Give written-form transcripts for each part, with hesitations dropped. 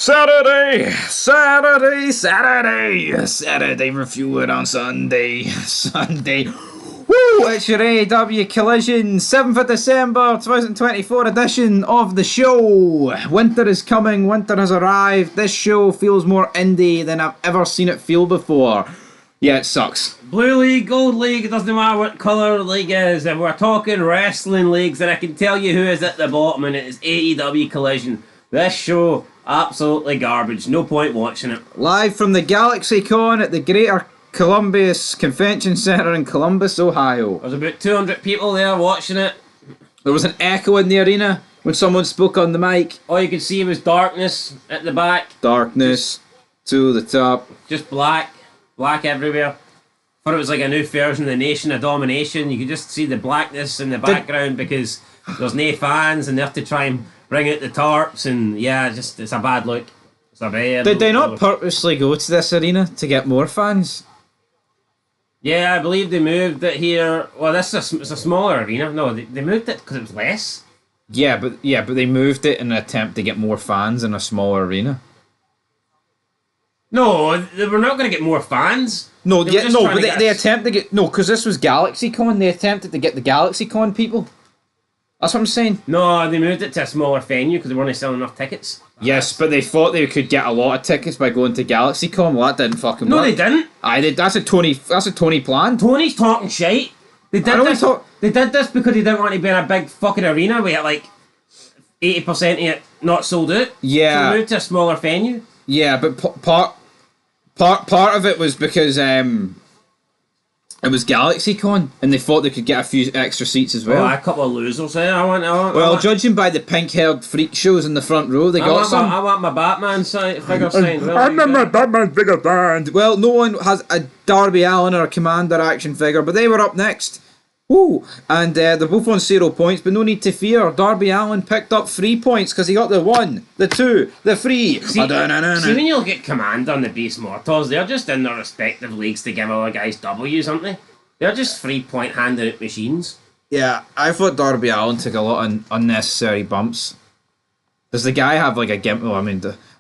Saturday reviewing on Sunday. Woo! It's your AEW Collision 7th of December 2024 edition of the show. Winter is coming, winter has arrived. This show feels more indie than I've ever seen it feel before. Yeah, it sucks. Blue League, Gold League, it doesn't matter what colour the league is. If we're talking wrestling leagues, then I can tell you who is at the bottom, and it is AEW Collision. This show, absolutely garbage. No point watching it. Live from the GalaxyCon at the Greater Columbus Convention Center in Columbus, Ohio. There's about 200 people there watching it. There was an echo in the arena when someone spoke on the mic. All you could see was darkness at the back. Darkness to the top. Just black. Black everywhere. Thought it was like a new version of the Nation of Domination. You could just see the blackness in the background because there's no fans and they have to try and bring out the tarps, and yeah, just it's a bad look. It's a bad Did they not look. purposely go to this arena to get more fans? Yeah, I believe they moved it here. Well, it's a smaller arena. No, they moved it because it was less. Yeah, but they moved it in an attempt to get more fans in a smaller arena. No, they were not going to get more fans. No, they attempted to get because this was GalaxyCon. They attempted to get the GalaxyCon people. That's what I'm saying. No, they moved it to a smaller venue because they weren't selling enough tickets. Yes, but they thought they could get a lot of tickets by going to GalaxyCon. Well, that didn't fucking work. No, they didn't. That's a Tony plan. Tony's talking shite. They did this because they didn't want to be in a big fucking arena where like 80% of it not sold out. Yeah. So they moved to a smaller venue. Yeah, but part of it was because it was GalaxyCon, and they thought they could get a few extra seats as well. Oh, a couple of losers there. Judging by the pink-haired freak shows in the front row, they got some. I want my Batman figure signed. I'm in my Batman figure band. Well, no one has a Darby Allin or a Commander action figure, but they were up next. Woo! And they're both on 0 points, but no need to fear. Darby Allin picked up 3 points because he got the 1, the 2, the 3. See, when you look at Commander and the Beast Mortals, they're just in their respective leagues to give other guys W's, aren't they? They're just 3-point handed out machines. Yeah, I thought Darby Allin took a lot of unnecessary bumps. Does the guy have like a gimmick? Well, I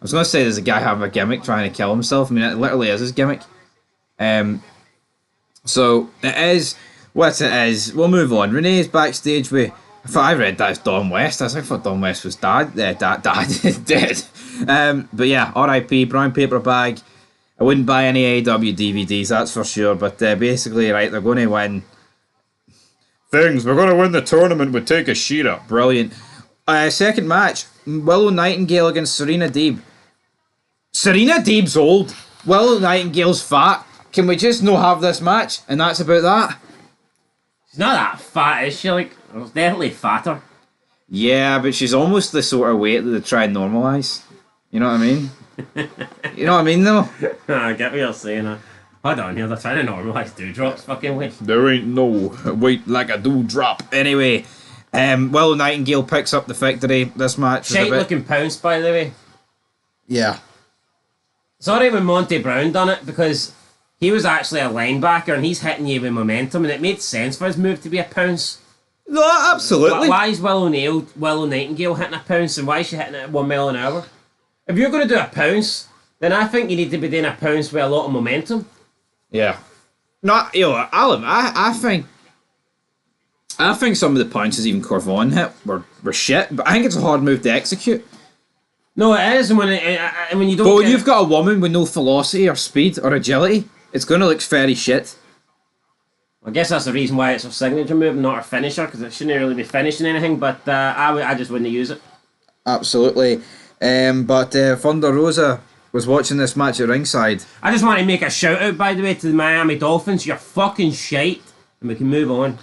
was going to say, does the guy have a gimmick trying to kill himself? I mean, it literally is his gimmick. So, it is what it is. We'll move on. Renee's backstage with... I read that as Don West. I thought Don West was dead. But yeah, R.I.P. brown paper bag. I wouldn't buy any AEW DVDs, that's for sure. But basically, right, they're going to win. We're going to win the tournament with Take a Sheeta. Brilliant. Second match, Willow Nightingale against Serena Deeb. Serena Deeb's old. Willow Nightingale's fat. Can we just not have this match? And that's about that. She's not that fat, is she? Like, definitely fatter. Yeah, but she's almost the sort of weight that they try and normalise. You know what I mean? You know what I mean, though? I get what you're saying. Hold on here, they're trying to normalise dewdrops fucking weight. There ain't no weight like a dewdrop. Anyway, Willow Nightingale picks up the victory. This match was Shite looking pounce, by the way. Yeah. Sorry when Monty Brown done it, because he was actually a linebacker and he's hitting you with momentum, and it made sense for his move to be a pounce. No, absolutely. Why is Willow Nightingale hitting a pounce, and why is she hitting it at 1 mile an hour? If you're going to do a pounce, then I think you need to be doing a pounce with a lot of momentum. Yeah. No, Alan, I think some of the pounces even Corvon hit were shit, but I think it's a hard move to execute. No, it is, and when you don't. But when you've got a woman with no velocity or speed or agility, it's going to look very shit. I guess that's the reason why it's her signature move, not her finisher, because it shouldn't really be finishing anything. But I just wouldn't use it. Absolutely. But Thunder Rosa was watching this match at ringside. I just want to make a shout out, by the way, to the Miami Dolphins. You're fucking shite, and we can move on.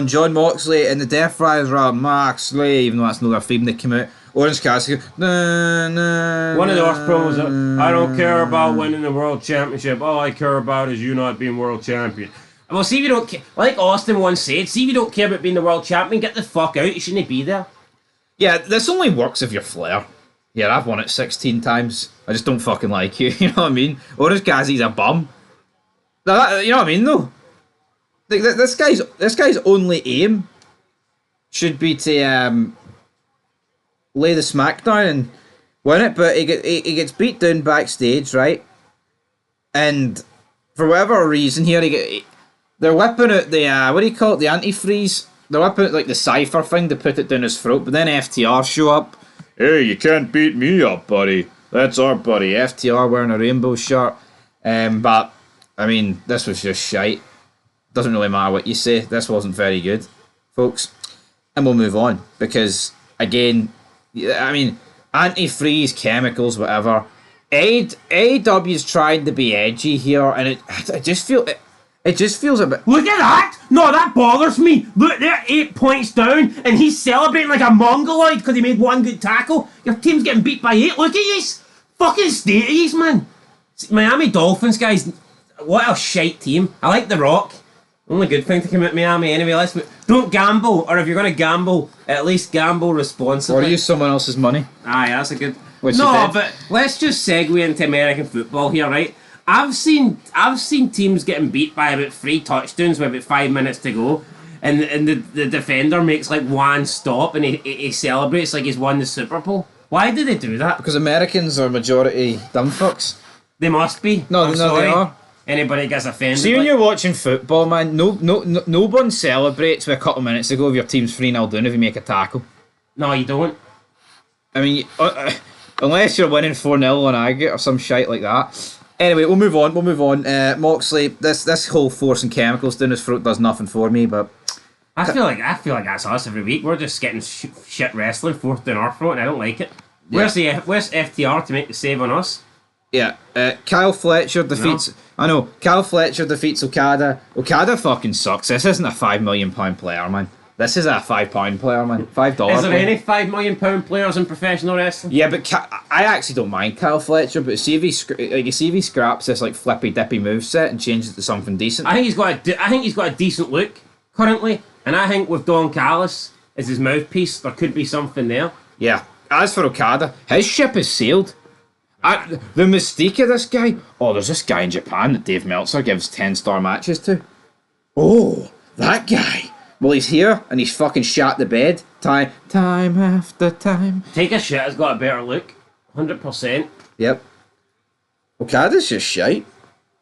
John Moxley and the Death Riders are Moxley, even though that's not their theme. They came out. Orange Cassidy. One of the worst promos. I don't care about winning the world championship. All I care about is you not being world champion. Well, see if you don't care. Like Austin once said, see if you don't care about being the world champion, get the fuck out. You shouldn't be there. Yeah, this only works if you're Flair. Yeah, I've won it 16 times. I just don't fucking like you. You know what I mean? Orange Cassidy's a bum. You know what I mean, though? This guy's only aim should be to lay the smack down and win it, but he gets beat down backstage, right? And for whatever reason here, they're whipping out the, what do you call it, the antifreeze? They're whipping out like the cipher thing to put it down his throat, but then FTR show up. Hey, you can't beat me up, buddy. That's our buddy. FTR wearing a rainbow shirt. But, I mean, this was just shite. Doesn't really matter what you say. This wasn't very good, folks. And we'll move on, because, again, I mean, antifreeze, chemicals, whatever. AEW's trying to be edgy here, and it just feels a bit... Look at that! No, that bothers me! Look, they're 8 points down, and he's celebrating like a mongoloid because he made one good tackle. Your team's getting beat by 8. Look at yous! Fucking state of yous, man! Miami Dolphins, guys, what a shite team. I like The Rock. Only good thing to come at Miami anyway. Don't gamble, or if you're going to gamble, at least gamble responsibly. Or use someone else's money. Aye, that's a good... No, but let's just segue into American football here, right? I've seen teams getting beat by about 3 touchdowns with about 5 minutes to go, and the defender makes like one stop and he celebrates like he's won the Super Bowl. Why do they do that? Because Americans are majority dumb fucks. They must be. No, they are. Anybody gets offended. See, when you're watching football, man, no one celebrates with a couple of minutes ago if your team's 3-0 down if you make a tackle. No, you don't. I mean, unless you're winning 4-0 on aggregate or some shite like that. Anyway, we'll move on. Moxley, this whole forcing chemicals down his throat does nothing for me, but... I feel like that's us every week. We're just getting shit wrestling forced down our throat, and I don't like it. Yeah. Where's FTR to make the save on us? Yeah, Kyle Fletcher defeats... No. I know, Kyle Fletcher defeats Okada. Okada fucking sucks. This isn't a £5 million player, man. This is a £5 player, man. $5. Is there any £5 million players in professional wrestling? Yeah, but I actually don't mind Kyle Fletcher, but see if he scraps this like flippy dippy moveset and changes it to something decent. I think he's got a decent look currently, and I think with Don Callis as his mouthpiece, there could be something there. Yeah. As for Okada, his ship is sailed. The mystique of this guy. Oh, there's this guy in Japan that Dave Meltzer gives 10-star matches to. Oh, that guy. Well, he's here and he's fucking shat the bed. Time after time. Take a Shit has got a better look. 100%. Yep. Okada's just shite.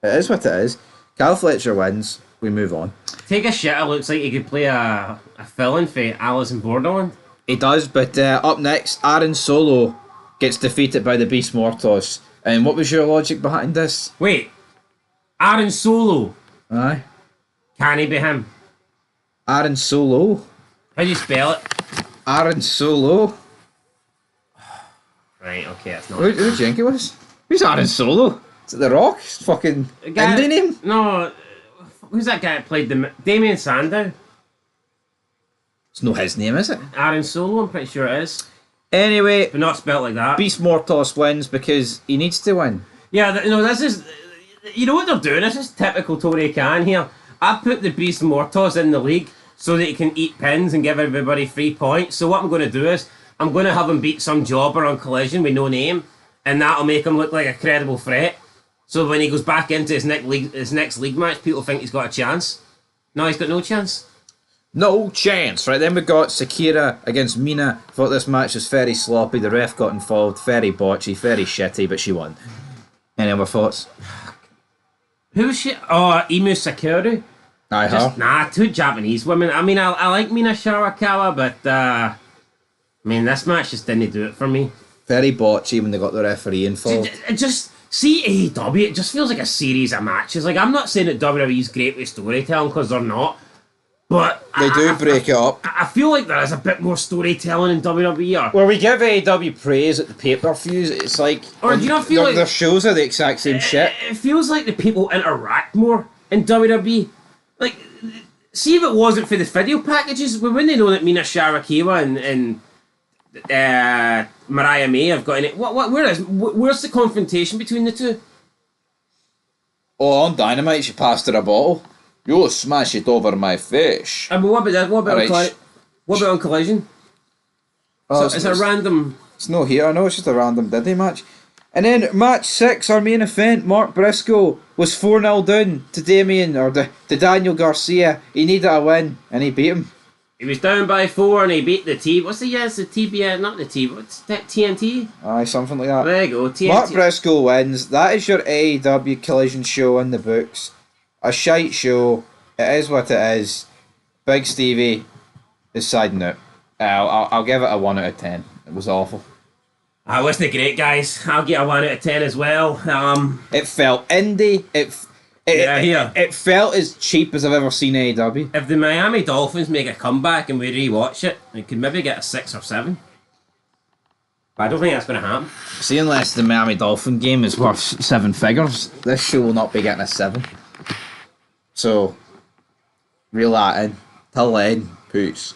It is what it is. Kyle Fletcher wins. We move on. Take a Shit looks like he could play a villain for Alice in Borderland. He does, but up next, Aaron Solo gets defeated by the Beast Mortos. And what was your logic behind this? Wait, Aaron Solo? Aye. Can he be him? Aaron Solo? How do you spell it? Aaron Solo. Right, okay, that's not... Who do you think it was? Who's Aaron Solo? Is it The Rock? His fucking Indy name? No, who's that guy that played the... Damien Sandow? It's not his name, is it? Aaron Solo, I'm pretty sure it is. Anyway... But not spelled like that. Beast Mortos wins because he needs to win. Yeah, this is... You know what they're doing? This is typical Tony Khan here. I put the Beast Mortos in the league so that he can eat pins and give everybody 3 points. So what I'm going to do is, I'm going to have him beat some jobber on Collision with no name, and that'll make him look like a credible threat. So when he goes back into his next league match, people think he's got a chance. No, he's got no chance. No chance. Right, then we got Sakura against Mina. Thought this match was very sloppy. The ref got involved. Very botchy, very shitty, but she won. Any other thoughts? Who was she? Oh, Emu Sakura. Nah, 2 Japanese women. I mean, I like Mina Shirakawa, but I mean, this match just didn't do it for me. Very botchy when they got the referee involved. Just see AEW, it just feels like a series of matches. Like, I'm not saying that WWE's great with storytelling, because they're not, but they do break it up. I feel like there is a bit more storytelling in WWE. Where we give AEW praise at the pay-per-views, it's like... Or do you not feel like... Their shows are the exact same shit. It feels like the people interact more in WWE. Like, see if it wasn't for the video packages, we wouldn't know that Mina Shirakawa and Mariah May have got in it. Where's the confrontation between the two? Oh, on Dynamite, she passed her a bottle. You'll smash it over my face. I mean, what about that? What about on Collision? Oh, so it's a random... It's no here, I know it's just a random Diddy match. And then match 6, our main event, Mark Briscoe was 4-0 down to Daniel Garcia. He needed a win, and he beat him. He was down by 4 and he beat the T. What's the yes? The TBS, not the T. What's that? TNT? Aye, something like that. There you go. TNT. Mark Briscoe wins. That is your AEW Collision show in the books. A shite show. It is what it is. Big Stevie is siding out. I'll give it a 1 out of 10. It was awful. I wasn't great, guys. I'll get a 1 out of 10 as well. It felt indie. It felt as cheap as I've ever seen AEW. If the Miami Dolphins make a comeback and we rewatch it, we could maybe get a 6 or 7. But I don't think that's going to happen. See, unless the Miami Dolphin game is worth 7 figures, this show will not be getting a 7. So, reel that in. Till then, peace.